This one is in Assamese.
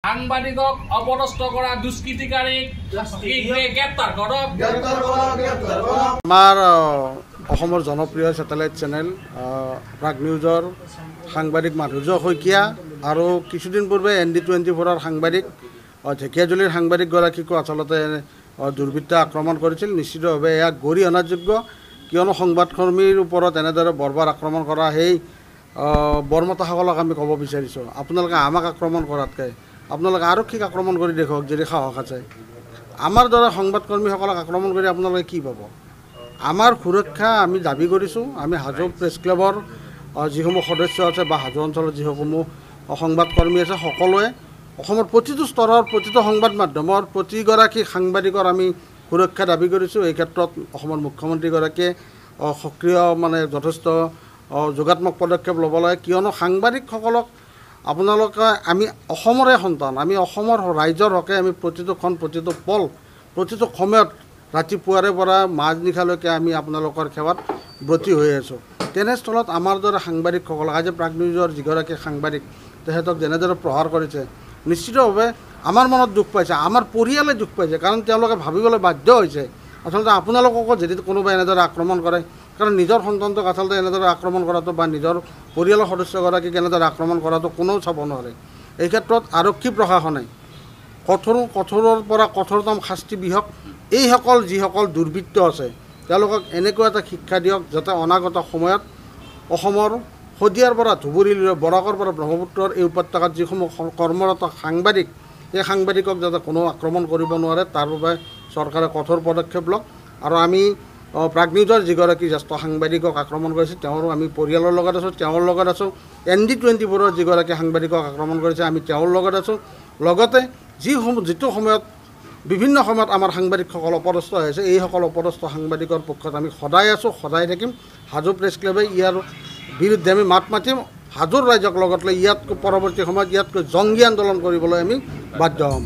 সাংবাদিকক অপদস্থ কৰা দুষ্কৃতিকাৰীক গ্ৰেপ্তাৰ কৰক। আমাৰ অসমৰ জনপ্ৰিয় স্যাটেলাইট চেনেল প্ৰাগ নিউজৰ সাংবাদিক মাধুৰ্য শইকীয়া আৰু কিছুদিন পূৰ্বে ND24 সাংবাদিক ঢেকিয়াজুলিৰ সাংবাদিকগৰাকীকো আচলতে দুৰ্বৃত্ত আক্ৰমণ কৰিছিল। নিশ্চিতভাৱে এয়া গৰিহণাযোগ্য, কিয়নো সংবাদকৰ্মীৰ ওপৰত এনেদৰে বৰ্বৰ আক্ৰমণ কৰা সেই বৰমতাসকলক আমি ক'ব বিচাৰিছোঁ, আপোনালোকে আমাক আক্ৰমণ কৰাতকৈ আপোনালোকে আৰক্ষীক আক্ৰমণ কৰি দেখুৱাওক যদি সাহস আছে। আমাৰ দৰে সংবাদকৰ্মীসকলক আক্ৰমণ কৰি আপোনালোকে কি পাব? আমাৰ সুৰক্ষা আমি দাবী কৰিছোঁ। আমি হাজো প্ৰেছ ক্লাবৰ যিসমূহ সদস্য আছে বা হাজো অঞ্চলত যিসমূহ সংবাদকৰ্মী আছে, সকলোৱে অসমৰ প্ৰতিটো স্তৰৰ প্ৰতিটো সংবাদ মাধ্যমৰ প্ৰতিগৰাকী সাংবাদিকৰ আমি সুৰক্ষা দাবী কৰিছোঁ। এই ক্ষেত্ৰত অসমৰ মুখ্যমন্ত্ৰীগৰাকীয়ে সক্ৰিয় যথেষ্ট যোগাত্মক পদক্ষেপ ল'ব লাগে, কিয়নো সাংবাদিকসকলক আপোনালোকে আমি অসমৰে সন্তান, আমি অসমৰ ৰাইজৰ হকে আমি প্ৰতিটোখন প্ৰতিটো পল প্ৰতিটো সময়ত ৰাতিপুৱাৰে পৰা মাজনিশালৈকে আমি আপোনালোকৰ সেৱাত ব্ৰতী হৈ আছোঁ। তেনেস্থলত আমাৰ দৰে সাংবাদিকসকলক আজি প্ৰাগ নিউজৰ যিগৰাকী সাংবাদিক তেখেতক যেনেদৰে প্ৰহাৰ কৰিছে, নিশ্চিতভাৱে আমাৰ মনত দুখ পাইছে, আমাৰ পৰিয়ালে দুখ পাইছে, কাৰণ তেওঁলোকে ভাবিবলৈ বাধ্য হৈছে আচলতে আপোনালোককো যদি কোনোবাই এনেদৰে আক্ৰমণ কৰে, কাৰণ নিজৰ সন্তানটোক আচলতে এনেদৰে আক্ৰমণ কৰাটো বা নিজৰ পৰিয়ালৰ সদস্যগৰাকীক এনেদৰে আক্ৰমণ কৰাটো কোনেও চাব নোৱাৰে। এই ক্ষেত্ৰত আৰক্ষী প্ৰশাসনে কঠোৰৰ পৰা কঠোৰতম শাস্তি বিহক। এইসকল যিসকল দুৰ্বৃত্ত আছে তেওঁলোকক এনেকুৱা এটা শিক্ষা দিয়ক যাতে অনাগত সময়ত অসমৰ শদিয়াৰ পৰা ধুবুৰীলৈ, বৰাকৰ পৰা ব্ৰহ্মপুত্ৰৰ এই উপত্যকাত যিসমূহ কৰ্মৰত সাংবাদিক, এই সাংবাদিকক যাতে কোনো আক্ৰমণ কৰিব নোৱাৰে, তাৰ বাবে চৰকাৰে কঠোৰ পদক্ষেপ লওক। আৰু আমি প্ৰাগ নিউজৰ যিগৰাকী জ্যেষ্ঠ সাংবাদিকক আক্ৰমণ কৰিছে তেওঁৰ আমি পৰিয়ালৰ লগত আছোঁ, তেওঁৰ লগত আছোঁ। ND24 যিগৰাকী সাংবাদিকক আক্ৰমণ কৰিছে আমি তেওঁৰ লগত আছোঁ। লগতে যিটো সময়ত বিভিন্ন সময়ত আমাৰ সাংবাদিকসকল অপদস্থ হৈ আছে, এইসকল অপদস্থ সাংবাদিকৰ পক্ষত আমি সদায় আছোঁ, সদায় থাকিম। হাজো প্ৰেছ ক্লাবে ইয়াৰ বিৰুদ্ধে আমি মাত মাতিম। হাজোৰ ৰাইজক লগত লৈ ইয়াতকৈ পৰৱৰ্তী সময়ত ইয়াতকৈ জংগী আন্দোলন কৰিবলৈ আমি বাধ্য হ'ম।